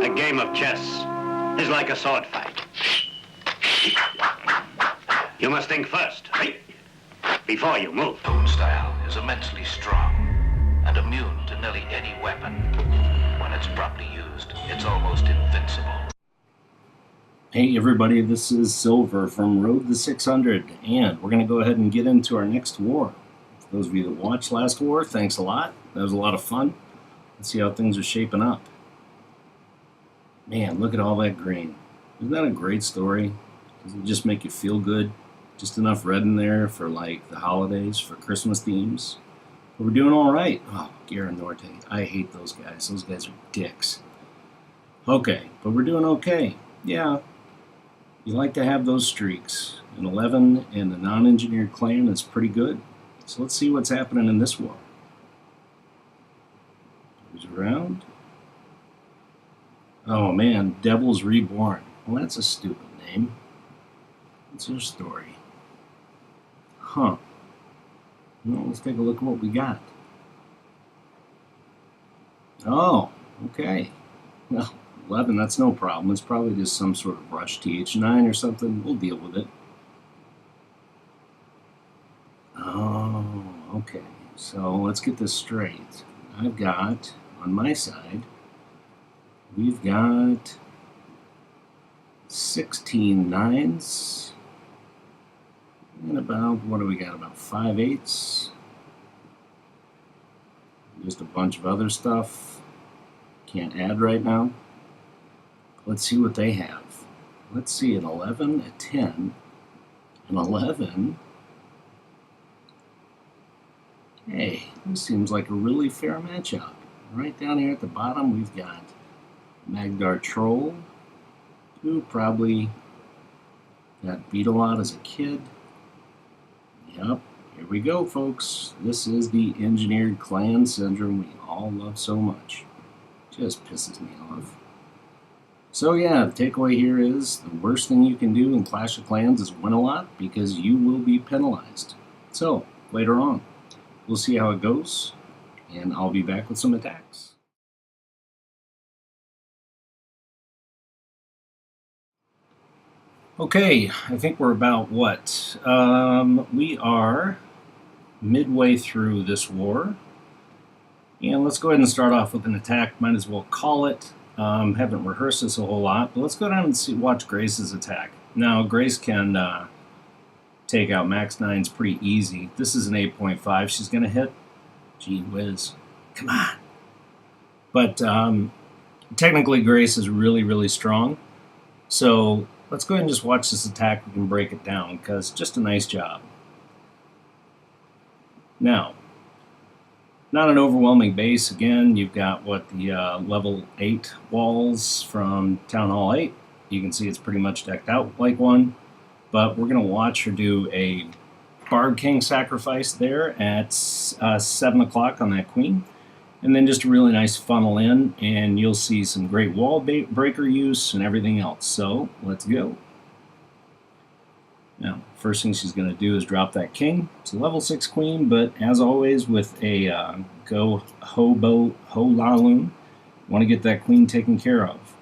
A game of chess is like a sword fight. You must think first, right? Before you move. Own style is immensely strong and immune to nearly any weapon. When it's properly used, it's almost invincible. Hey everybody, this is Silver from Road to 600, and we're going to go ahead and get into our next war. For those of you that watched last war, thanks a lot. That was a lot of fun. Let's see how things are shaping up. Man, look at all that green. Isn't that a great story? Doesn't it just make you feel good? Just enough red in there for like the holidays, for Christmas themes. But we're doing all right. Oh, Guerra Norte. I hate those guys. Those guys are dicks. Okay, but we're doing okay. Yeah, you like to have those streaks. An 11 and a non-engineered clan is pretty good. So let's see what's happening in this war. Who's around? Oh man, Devilz Reborn. Well, that's a stupid name. What's your story? Huh. Well, let's take a look at what we got. Oh, okay. Well, 11, that's no problem. It's probably just some sort of rush TH9 or something. We'll deal with it. Oh, okay. So let's get this straight. I've got, on my side, we've got 16 nines and about, what do we got, about 5 8s. Just a bunch of other stuff. Can't add right now. Let's see what they have. Let's see, an 11, a 10, an 11. Hey, this seems like a really fair matchup. Right down here at the bottom, we've got Magdar Troll, who probably got beat a lot as a kid. Yep, here we go, folks. This is the engineered clan syndrome we all love so much. Just pisses me off. So yeah, the takeaway here is the worst thing you can do in Clash of Clans is win a lot because you will be penalized. So, later on, we'll see how it goes, and I'll be back with some attacks. Okay, I think we're about what? We are midway through this war. And let's go ahead and start off with an attack. Might as well call it. Haven't rehearsed this a whole lot, but let's go down and watch Grace's attack. Now, Grace can take out Max 9s pretty easy. This is an 8.5 she's going to hit. Gee whiz. Come on. But technically, Grace is really, really strong. So let's go ahead and just watch this attack. We can break it down, because just a nice job. Now, not an overwhelming base. Again, you've got what the level 8 walls from Town Hall 8. You can see it's pretty much decked out like one. But we're going to watch her do a Barb King sacrifice there at 7 o'clock on that queen. And then just a really nice funnel in, and you'll see some great wall breaker use and everything else. So let's go. Now, first thing she's going to do is drop that king. It's a level 6 queen, but as always with a gobolaloon, you want to get that queen taken care of.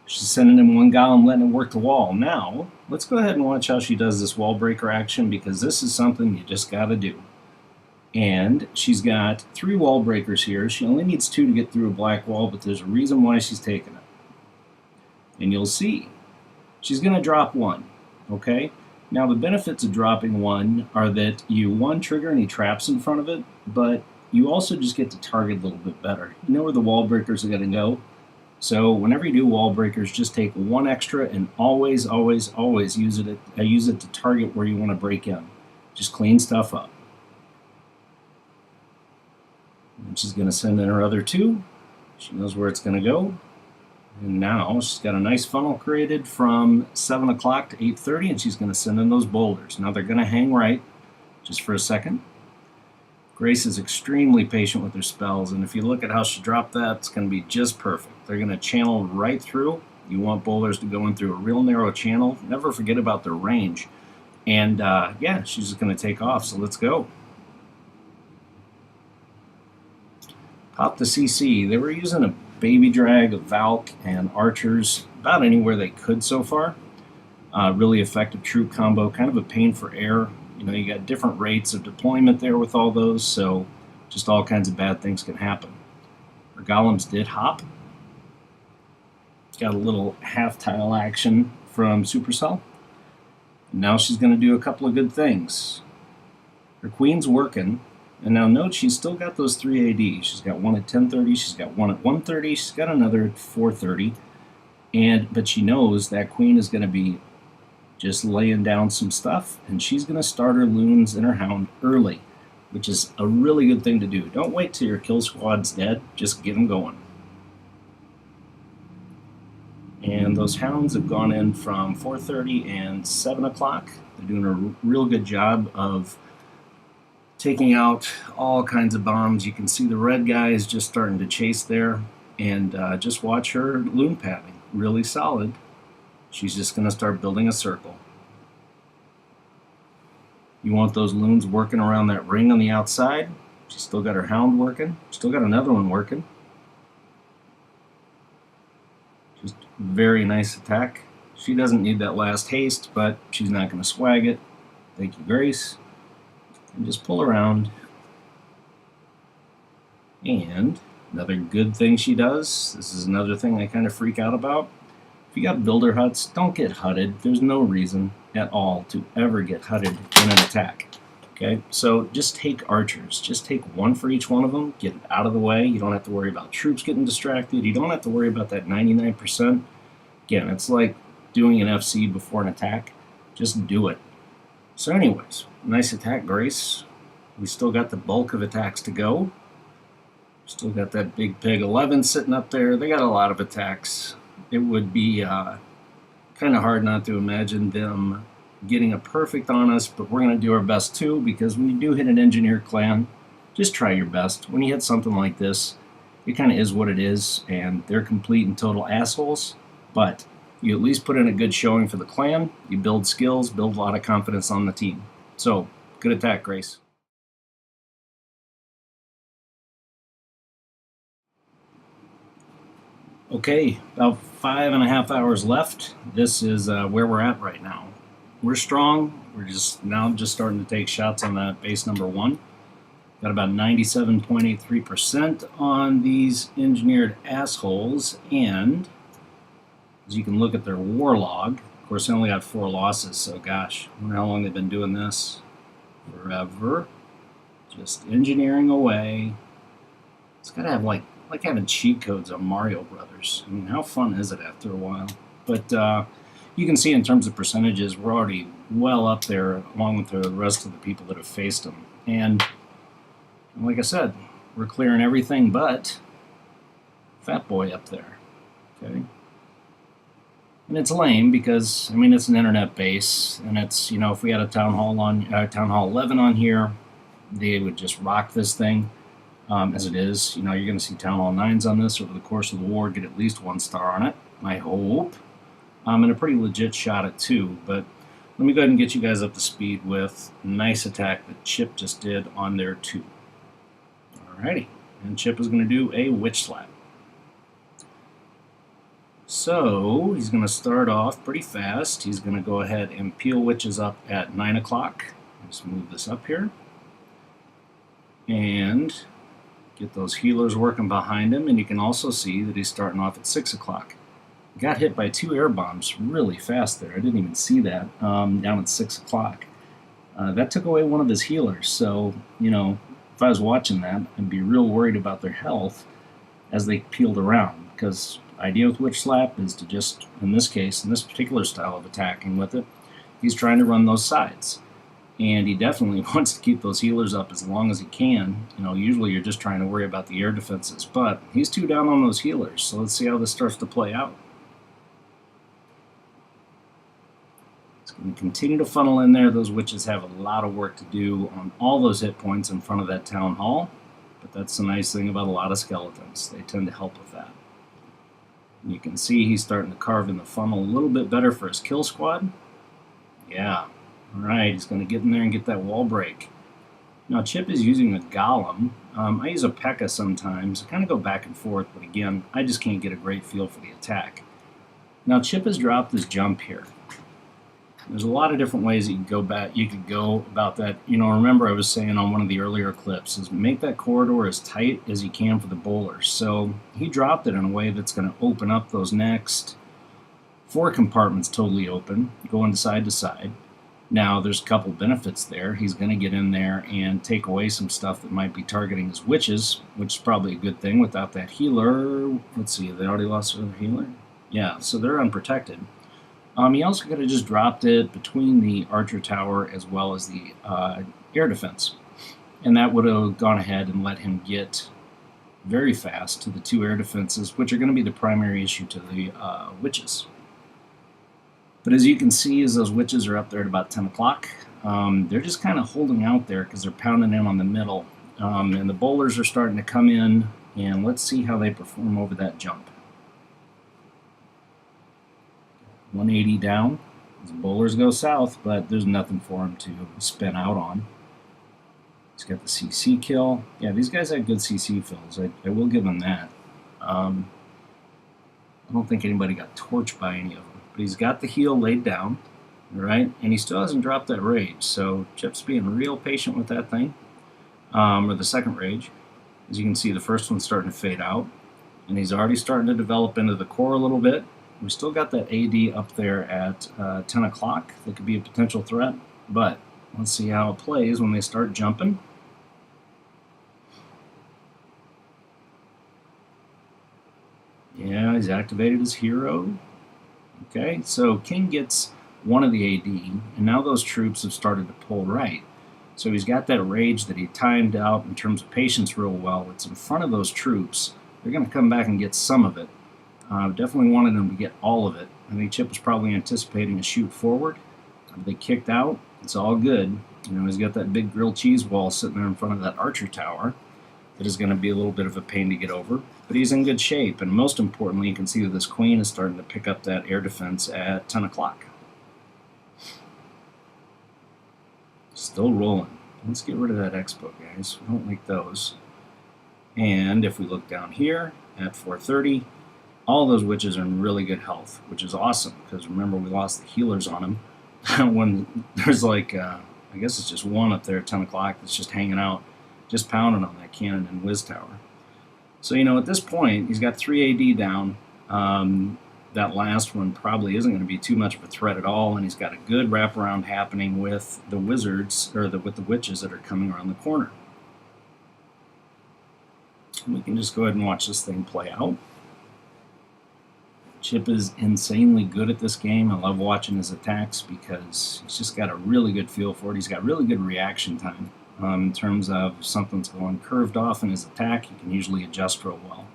She's sending in one golem, letting it work the wall. Now, let's go ahead and watch how she does this wall breaker action, because this is something you just got to do. And she's got 3 wall breakers here. She only needs 2 to get through a black wall, but there's a reason why she's taking it. And you'll see. She's going to drop 1, okay? Now, the benefits of dropping 1 are that you, 1, trigger any traps in front of it, but you also just get to target a little bit better. You know where the wall breakers are going to go? So whenever you do wall breakers, just take 1 extra and always, always, always use it to target where you want to break in. Just clean stuff up. And she's going to send in her other 2. She knows where it's going to go. And now she's got a nice funnel created from 7 o'clock to 8:30, and she's going to send in those boulders. Now they're going to hang right just for a second. Grace is extremely patient with her spells, and if you look at how she dropped that, it's going to be just perfect. They're going to channel right through. You want boulders to go in through a real narrow channel. Never forget about their range. And yeah, she's just going to take off, so let's go. Pop the CC. They were using a baby drag of Valk and archers about anywhere they could so far. Really effective troop combo, kind of a pain for air. You know, you got different rates of deployment there with all those, so just all kinds of bad things can happen. Her golems did hop. Got a little half tile action from Supercell. And now she's going to do a couple of good things. Her queen's working, and now note she's still got those 3 AD. She's got one at 10:30, she's got one at 1:30, she's got another at 4:30, but she knows that queen is going to be just laying down some stuff, and she's going to start her loons and her hound early, which is a really good thing to do. Don't wait till your kill squad's dead, just get them going. And those hounds have gone in from 4:30 and 7 o'clock. They're doing a real good job of taking out all kinds of bombs. You can see the red guy is just starting to chase there, and just watch her loon padding. Really solid. She's just going to start building a circle. You want those loons working around that ring on the outside. She's still got her hound working. Still got another one working. Just very nice attack. She doesn't need that last haste, but she's not going to swag it. Thank you, Grace. And just pull around. And another good thing she does, this is another thing I kind of freak out about. If you got builder huts, don't get hutted. There's no reason at all to ever get hutted in an attack. Okay, so just take archers. Just take one for each one of them. Get it out of the way. You don't have to worry about troops getting distracted. You don't have to worry about that 99%. Again, it's like doing an FC before an attack. Just do it. So anyways, nice attack, Grace. We still got the bulk of attacks to go. Still got that big pig 11 sitting up there. They got a lot of attacks. It would be kind of hard not to imagine them getting a perfect on us, but we're going to do our best too, because when you do hit an engineer clan, just try your best. When you hit something like this, it kind of is what it is, and they're complete and total assholes, but you at least put in a good showing for the clan, you build skills, build a lot of confidence on the team. So, good attack, Grace. Okay, about 5.5 hours left. This is where we're at right now. We're strong. We're just starting to take shots on that base number 1. Got about 97.83% on these engineered assholes, and as you can look at their war log, of course they only got 4 losses, so gosh, I wonder how long they've been doing this. Forever. Just engineering away. It's got to have like having cheat codes on Mario Brothers. I mean, how fun is it after a while? But you can see in terms of percentages, we're already well up there along with the rest of the people that have faced them. And like I said, we're clearing everything but Fat Boy up there. Okay. And it's lame because, I mean, it's an internet base, and it's, you know, if we had a Town Hall 11 on here, they would just rock this thing. As it is, you know, you're going to see Town Hall 9s on this over the course of the war, get at least 1 star on it, I hope. And a pretty legit shot at 2, but let me go ahead and get you guys up to speed with a nice attack that Chip just did on their 2. Alrighty, and Chip is going to do a witch slap. So, he's going to start off pretty fast. He's going to go ahead and peel witches up at 9 o'clock. Let's move this up here. And get those healers working behind him, and you can also see that he's starting off at 6 o'clock. Got hit by 2 air bombs really fast there. I didn't even see that down at 6 o'clock. That took away one of his healers, so, you know, if I was watching that, I'd be real worried about their health as they peeled around, because the idea with Witch Slap is to just, in this case, in this particular style of attacking with it, he's trying to run those sides. And he definitely wants to keep those healers up as long as he can. You know, usually you're just trying to worry about the air defenses, but he's 2 down on those healers, so let's see how this starts to play out. It's going to continue to funnel in there. Those witches have a lot of work to do on all those hit points in front of that town hall, but that's the nice thing about a lot of skeletons. They tend to help with that. And you can see he's starting to carve in the funnel a little bit better for his kill squad. Yeah. Alright, he's going to get in there and get that wall break. Now Chip is using a golem. I use a P.E.K.K.A. sometimes. I kind of go back and forth, but again, I just can't get a great feel for the attack. Now Chip has dropped this jump here. There's a lot of different ways that you could go about that. Remember I was saying on one of the earlier clips is make that corridor as tight as you can for the bowlers. So he dropped it in a way that's going to open up those next 4 compartments totally open, going side to side. Now there's a couple benefits there. He's going to get in there and take away some stuff that might be targeting his witches, which is probably a good thing without that healer. Let's see, they already lost their healer? Yeah, so they're unprotected. He also could have just dropped it between the archer tower as well as the air defense. And that would have gone ahead and let him get very fast to the 2 air defenses, which are going to be the primary issue to the witches. But as you can see, as those witches are up there at about 10 o'clock, they're just kind of holding out there because they're pounding in on the middle. And the bowlers are starting to come in, and let's see how they perform over that jump. 180 down. The bowlers go south, but there's nothing for him to spin out on. He's got the CC kill. Yeah, these guys have good CC fills. I will give them that. I don't think anybody got torched by any of them. But he's got the heal laid down, right? And he still hasn't dropped that rage. So Chip's being real patient with that thing. Or the second rage. As you can see, the first one's starting to fade out. And he's already starting to develop into the core a little bit. We still got that AD up there at 10 o'clock. That could be a potential threat, but let's see how it plays when they start jumping. Yeah, he's activated his hero. Okay, so King gets one of the AD, and now those troops have started to pull right. So he's got that rage that he timed out in terms of patience real well. It's in front of those troops. They're going to come back and get some of it. Definitely wanted him to get all of it. I think Chip was probably anticipating a shoot forward. They kicked out. It's all good. He's got that big grilled cheese wall sitting there in front of that archer tower that is going to be a little bit of a pain to get over. But he's in good shape. And most importantly, you can see that this queen is starting to pick up that air defense at 10 o'clock. Still rolling. Let's get rid of that expo, guys. We don't like those. And if we look down here at 4:30, all those witches are in really good health, which is awesome, because remember we lost the healers on them. When there's like, I guess it's just one up there at 10 o'clock that's just hanging out, just pounding on that cannon and whiz tower. So, at this point, he's got 3 AD down. That last one probably isn't going to be too much of a threat at all, and he's got a good wraparound happening with the wizards, or with the witches that are coming around the corner. We can just go ahead and watch this thing play out. Chip is insanely good at this game. I love watching his attacks because he's just got a really good feel for it. He's got really good reaction time in terms of if something's going curved off in his attack. He can usually adjust real well.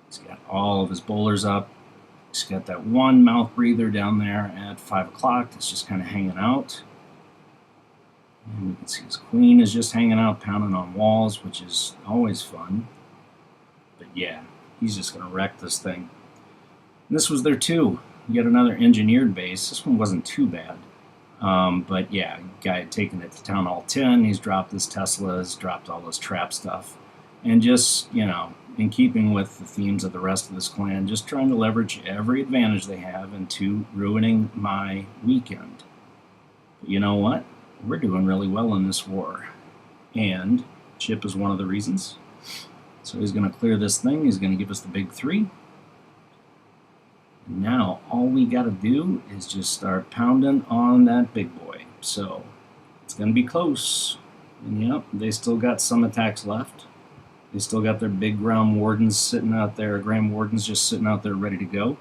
He's got all of his bowlers up. He's got that one mouth breather down there at 5 o'clock that's just kind of hanging out. And you can see his queen is just hanging out, pounding on walls, which is always fun. But yeah, he's just going to wreck this thing. And this was their 2. Yet another engineered base. This one wasn't too bad. But yeah, guy had taken it to Town Hall 10. He's dropped his Teslas, dropped all this trap stuff. And just, in keeping with the themes of the rest of this clan, just trying to leverage every advantage they have into ruining my weekend. But you know what? We're doing really well in this war. And Chip is one of the reasons. So he's going to clear this thing. He's going to give us the big 3. And now all we got to do is just start pounding on that big boy. So it's going to be close. And yep, they still got some attacks left. They still got their big Grand Wardens sitting out there, Grand Wardens just sitting out there ready to go.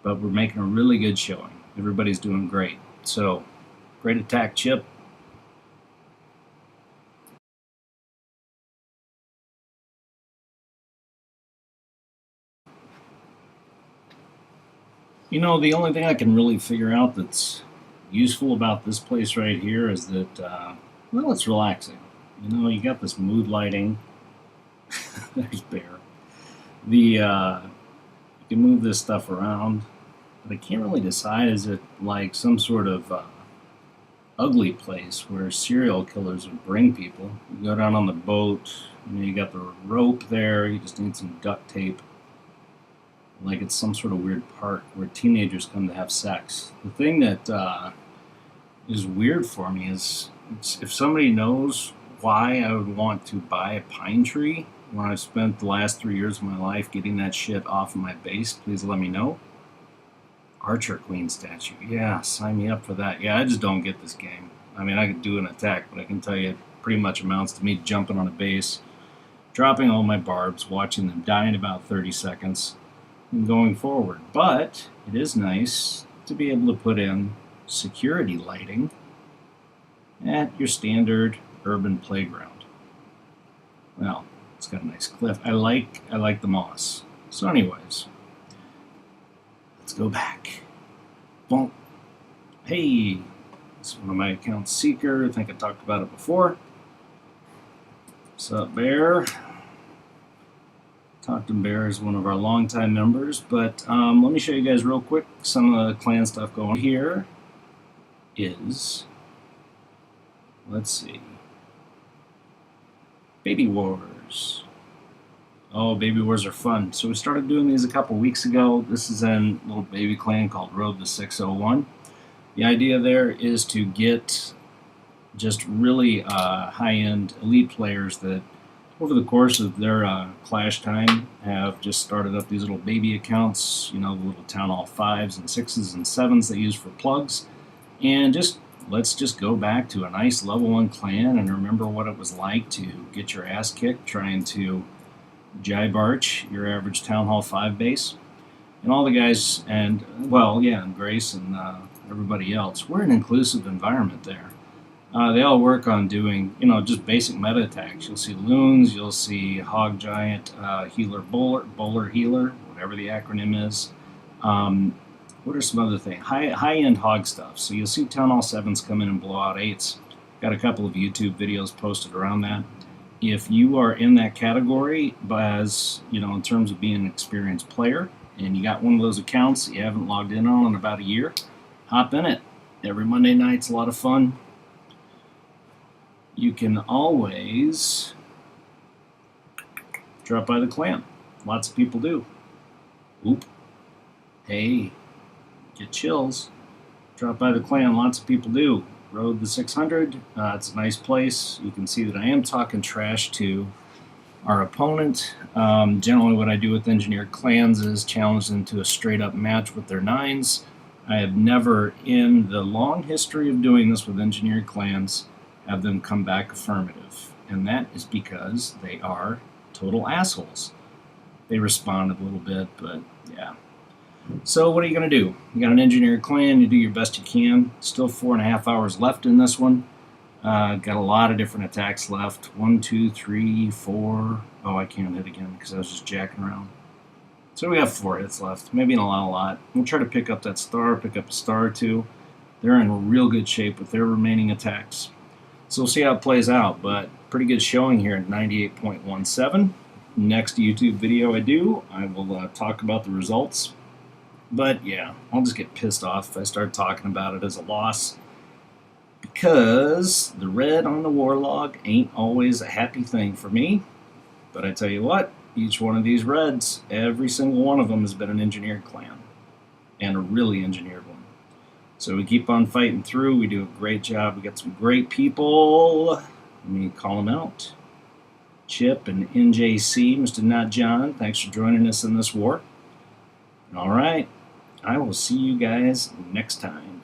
But we're making a really good showing. Everybody's doing great. So, great attack, Chip. The only thing I can really figure out that's useful about this place right here is that, well, it's relaxing. You got this mood lighting. There's Bear. You can move this stuff around, but I can't really decide, is it like some sort of ugly place where serial killers would bring people. You go down on the boat, you got the rope there, you just need some duct tape. Like it's some sort of weird park where teenagers come to have sex. The thing that is weird for me is if somebody knows why I would want to buy a pine tree when I've spent the last 3 years of my life getting that shit off of my base, please let me know. Archer Queen statue. Yeah, sign me up for that. Yeah, I just don't get this game. I mean, I could do an attack, but I can tell you it pretty much amounts to me jumping on a base, dropping all my barbs, watching them die in about 30 seconds, and going forward. But it is nice to be able to put in security lighting at your standard urban playground. Well, it's got a nice cliff. I like the moss. So anyways, let's go back. Boom. Hey, this is one of my accounts, Seeker. I think I talked about it before. What's up, Bear? Talked Bear is one of our longtime members, but let me show you guys real quick some of the clan stuff going on. Here is, let's see, Baby Wars. Oh, Baby Wars are fun. So we started doing these a couple weeks ago. This is in a little baby clan called Road to 601. The idea there is to get just really high-end elite players that over the course of their clash time have just started up these little baby accounts, you know, the little Town Hall 5s and 6s and 7s they use for plugs. And let's just go back to a nice level 1 clan and remember what it was like to get your ass kicked trying to jibe arch your average Town Hall 5 base. And all the guys, and well, yeah, and Grace and everybody else, we're an inclusive environment there. They all work on doing, you know, just basic meta attacks. You'll see loons, you'll see hog giant, healer, bowler healer, whatever the acronym is. What are some other things? High-end hog stuff. So you'll see Town Hall 7s come in and blow out 8s. Got a couple of YouTube videos posted around that. If you are in that category, as you know, in terms of being an experienced player, and you got one of those accounts that you haven't logged in on in about a year, hop in it. Every Monday night's a lot of fun. You can always drop by the clan. Lots of people do. Oop. Hey, get chills. Drop by the clan. Lots of people do. Road to 600. It's a nice place. You can see that I am talking trash to our opponent. Generally what I do with engineered clans is challenge them to a straight up match with their 9s. I have never, in the long history of doing this with engineered clans, have them come back affirmative. And that is because they are total assholes. They responded a little bit, but yeah. So what are you going to do? You got an engineered clan, you do your best you can. Still 4.5 hours left in this one. Got a lot of different attacks left. 1, 2, 3, 4. Oh, I can't hit again because I was just jacking around. So we have 4 hits left. Maybe not a lot. We'll try to pick up that star, pick up a star or 2. They're in real good shape with their remaining attacks. So we'll see how it plays out, but pretty good showing here at 98.17. Next YouTube video I do, I will talk about the results. But yeah, I'll just get pissed off if I start talking about it as a loss, because the red on the war log ain't always a happy thing for me. But I tell you what, each one of these reds, every single one of them has been an engineered clan, and a really engineered one. So we keep on fighting through. We do a great job. We got some great people. Let me call them out. Chip and NJC, Mr. Not John, thanks for joining us in this war. All right, I will see you guys next time.